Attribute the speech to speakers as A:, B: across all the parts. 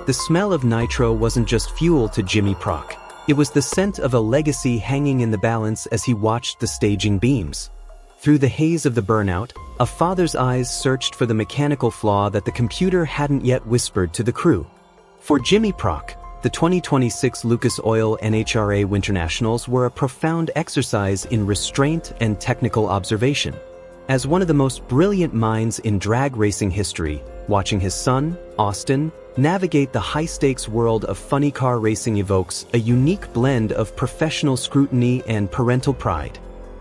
A: The smell of nitro wasn't just fuel to Jimmy Prock. It was the scent of a legacy hanging in the balance as he watched the staging beams. Through the haze of the burnout, a father's eyes searched for the mechanical flaw that the computer hadn't yet whispered to the crew. For Jimmy Prock, the 2026 Lucas Oil NHRA Winternationals were a profound exercise in restraint and technical observation. As one of the most brilliant minds in drag racing history, watching his son, Austin, navigate the high-stakes world of funny car racing evokes a unique blend of professional scrutiny and parental pride.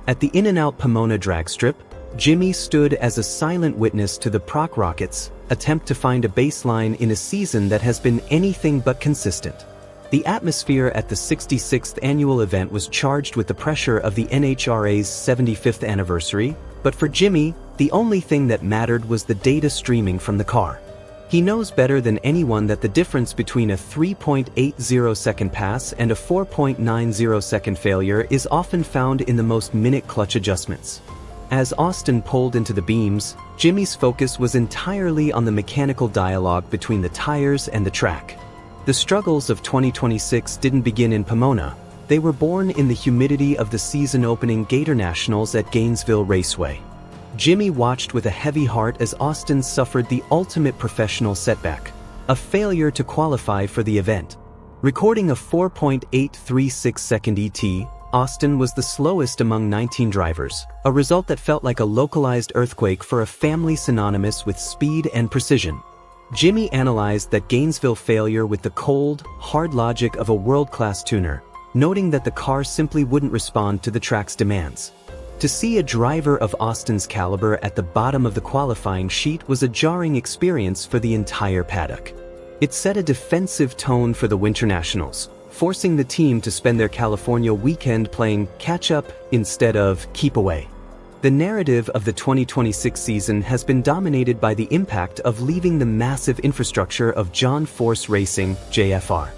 A: At the in-and-out Pomona drag strip, Jimmy stood as a silent witness to the Prock Rockets' attempt to find a baseline in a season that has been anything but consistent. The atmosphere at the 66th annual event was charged with the pressure of the NHRA's 75th anniversary, but for Jimmy, the only thing that mattered was the data streaming from the car. He knows better than anyone that the difference between a 3.80-second pass and a 4.90-second failure is often found in the most minute clutch adjustments. As Austin pulled into the beams, Jimmy's focus was entirely on the mechanical dialogue between the tires and the track. The struggles of 2026 didn't begin in Pomona. They were born in the humidity of the season-opening Gator Nationals at Gainesville Raceway. Jimmy watched with a heavy heart as Austin suffered the ultimate professional setback, a failure to qualify for the event. Recording a 4.836-second ET, Austin was the slowest among 19 drivers, a result that felt like a localized earthquake for a family synonymous with speed and precision. Jimmy analyzed that Gainesville failure with the cold, hard logic of a world-class tuner, noting that the car simply wouldn't respond to the track's demands. To see a driver of Austin's caliber at the bottom of the qualifying sheet was a jarring experience for the entire paddock. It set a defensive tone for the Winternationals, forcing the team to spend their California weekend playing catch-up instead of keep away. The narrative of the 2026 season has been dominated by the impact of leaving the massive infrastructure of John Force Racing, JFR.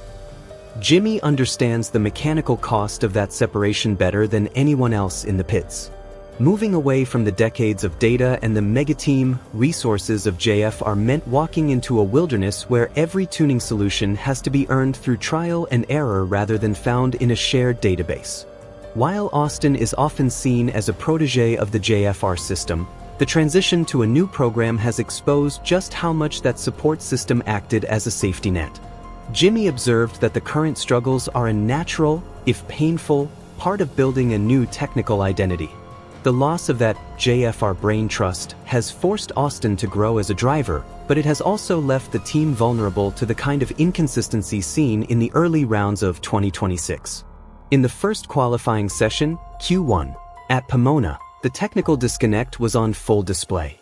A: Jimmy understands the mechanical cost of that separation better than anyone else in the pits. Moving away from the decades of data and the mega-team resources of JFR meant walking into a wilderness where every tuning solution has to be earned through trial and error rather than found in a shared database. While Austin is often seen as a protege of the JFR system, the transition to a new program has exposed just how much that support system acted as a safety net. Jimmy observed that the current struggles are a natural, if painful, part of building a new technical identity. The loss of that JFR brain trust has forced Austin to grow as a driver, but it has also left the team vulnerable to the kind of inconsistency seen in the early rounds of 2026. In the first qualifying session, Q1, at Pomona, the technical disconnect was on full display.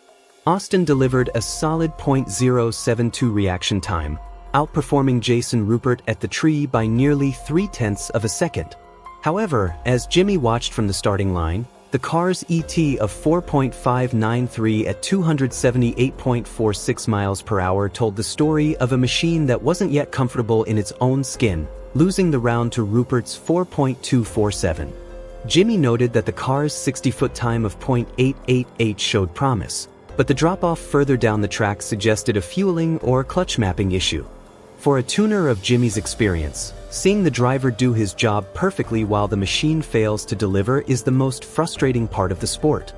A: Austin delivered a solid .072 reaction time, outperforming Jason Rupert at the tree by nearly 0.3 of a second. However, as Jimmy watched from the starting line, the car's ET of 4.593 at 278.46 miles per hour told the story of a machine that wasn't yet comfortable in its own skin, losing the round to Rupert's 4.247. Jimmy noted that the car's 60-foot time of .888 showed promise, but the drop-off further down the track suggested a fueling or clutch mapping issue. For a tuner of Jimmy's experience, seeing the driver do his job perfectly while the machine fails to deliver is the most frustrating part of the sport.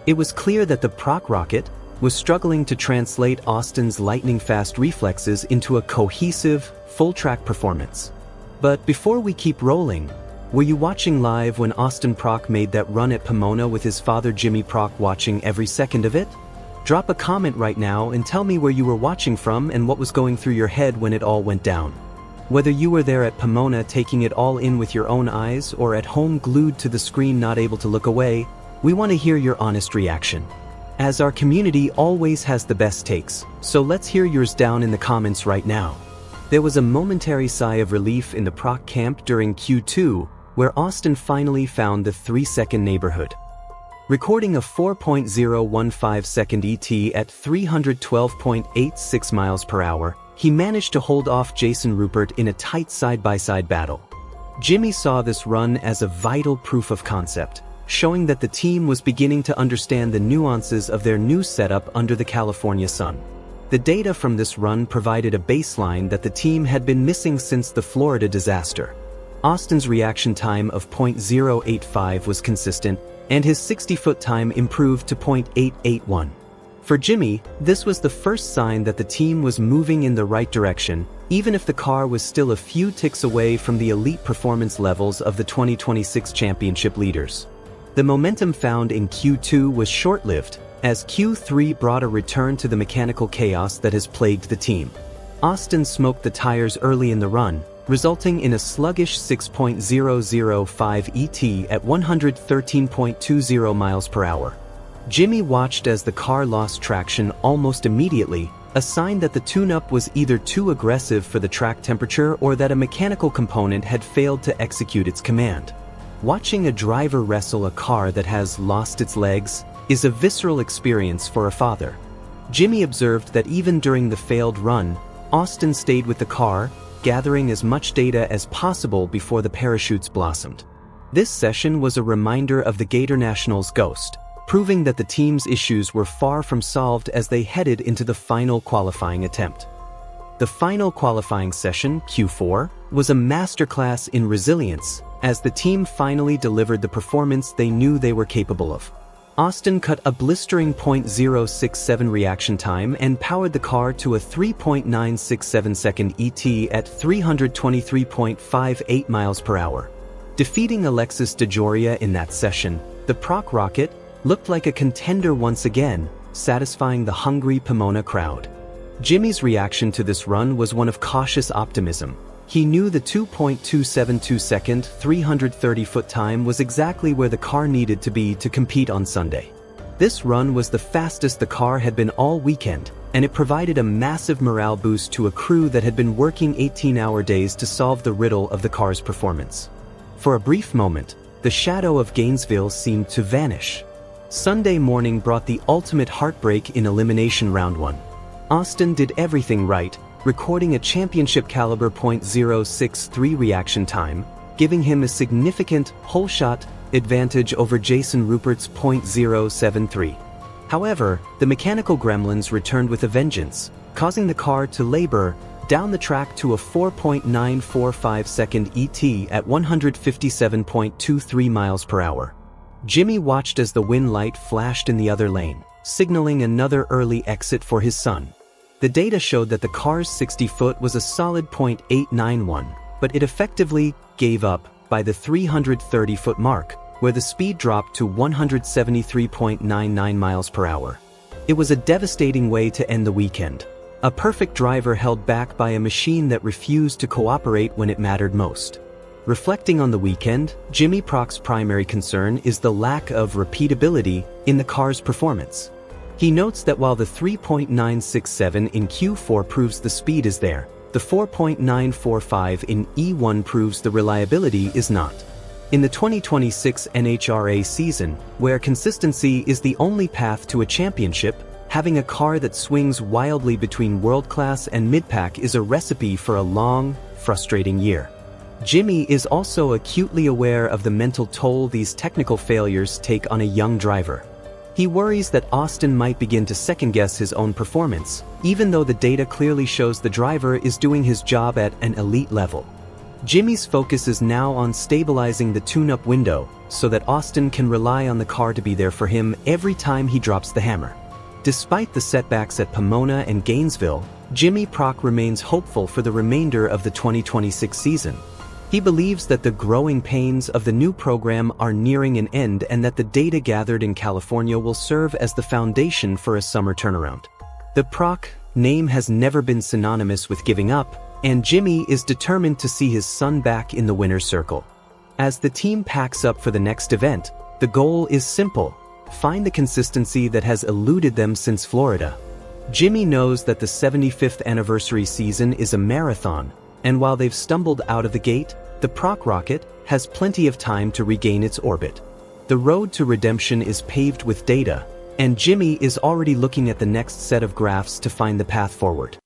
A: It was clear that the Prock Rocket was struggling to translate Austin's lightning-fast reflexes into a cohesive, full-track performance. But before we keep rolling, were you watching live when Austin Prock made that run at Pomona with his father Jimmy Prock watching every second of it? Drop a comment right now and tell me where you were watching from and what was going through your head when it all went down. Whether you were there at Pomona taking it all in with your own eyes or at home glued to the screen not able to look away, we want to hear your honest reaction. As our community always has the best takes, so let's hear yours down in the comments right now. There was a momentary sigh of relief in the Prock camp during Q2, where Austin finally found the 3-second neighborhood. Recording a 4.015-second ET at 312.86 miles per hour, he managed to hold off Jason Rupert in a tight side-by-side battle. Jimmy saw this run as a vital proof of concept, showing that the team was beginning to understand the nuances of their new setup under the California sun. The data from this run provided a baseline that the team had been missing since the Florida disaster. Austin's reaction time of .085 was consistent, and his 60-foot time improved to .881. For Jimmy, this was the first sign that the team was moving in the right direction, even if the car was still a few ticks away from the elite performance levels of the 2026 championship leaders. The momentum found in Q2 was short-lived, as Q3 brought a return to the mechanical chaos that has plagued the team. Austin smoked the tires early in the run, resulting in a sluggish 6.005 ET at 113.20 miles per hour. Jimmy watched as the car lost traction almost immediately, a sign that the tune-up was either too aggressive for the track temperature or that a mechanical component had failed to execute its command. Watching a driver wrestle a car that has lost its legs is a visceral experience for a father. Jimmy observed that even during the failed run, Austin stayed with the car, gathering as much data as possible before the parachutes blossomed. This session was a reminder of the Gator Nationals' ghost, proving that the team's issues were far from solved as they headed into the final qualifying attempt. The final qualifying session, Q4, was a masterclass in resilience, as the team finally delivered the performance they knew they were capable of. Austin cut a blistering .067 reaction time and powered the car to a 3.967 second ET at 323.58 miles per hour. Defeating Alexis DeJoria in that session, the Prock rocket looked like a contender once again, satisfying the hungry Pomona crowd. Jimmy's reaction to this run was one of cautious optimism. He knew the 2.272 second, 330-foot time was exactly where the car needed to be to compete on Sunday. This run was the fastest the car had been all weekend, and it provided a massive morale boost to a crew that had been working 18-hour days to solve the riddle of the car's performance. For a brief moment, the shadow of Gainesville seemed to vanish. Sunday morning brought the ultimate heartbreak in Elimination Round 1. Austin did everything right, recording a championship-caliber .063 reaction time, giving him a significant whole-shot advantage over Jason Rupert's .073. However, the mechanical gremlins returned with a vengeance, causing the car to labor down the track to a 4.945 second ET at 157.23 miles per hour. Jimmy watched as the win light flashed in the other lane, signaling another early exit for his son. The data showed that the car's 60-foot was a solid .891, but it effectively gave up by the 330-foot mark, where the speed dropped to 173.99 miles per hour. It was a devastating way to end the weekend. A perfect driver held back by a machine that refused to cooperate when it mattered most. Reflecting on the weekend, Jimmy Prock's primary concern is the lack of repeatability in the car's performance. He notes that while the 3.967 in Q4 proves the speed is there, the 4.945 in E1 proves the reliability is not. In the 2026 NHRA season, where consistency is the only path to a championship, having a car that swings wildly between world-class and mid-pack is a recipe for a long, frustrating year. Jimmy is also acutely aware of the mental toll these technical failures take on a young driver. He worries that Austin might begin to second-guess his own performance, even though the data clearly shows the driver is doing his job at an elite level. Jimmy's focus is now on stabilizing the tune-up window so that Austin can rely on the car to be there for him every time he drops the hammer. Despite the setbacks at Pomona and Gainesville, Jimmy Prock remains hopeful for the remainder of the 2026 season. He believes that the growing pains of the new program are nearing an end and that the data gathered in California will serve as the foundation for a summer turnaround. The Prock name has never been synonymous with giving up, and Jimmy is determined to see his son back in the winner's circle. As the team packs up for the next event, the goal is simple: find the consistency that has eluded them since Florida. Jimmy knows that the 75th anniversary season is a marathon, and while they've stumbled out of the gate, the Prock rocket has plenty of time to regain its orbit. The road to redemption is paved with data, and Jimmy is already looking at the next set of graphs to find the path forward.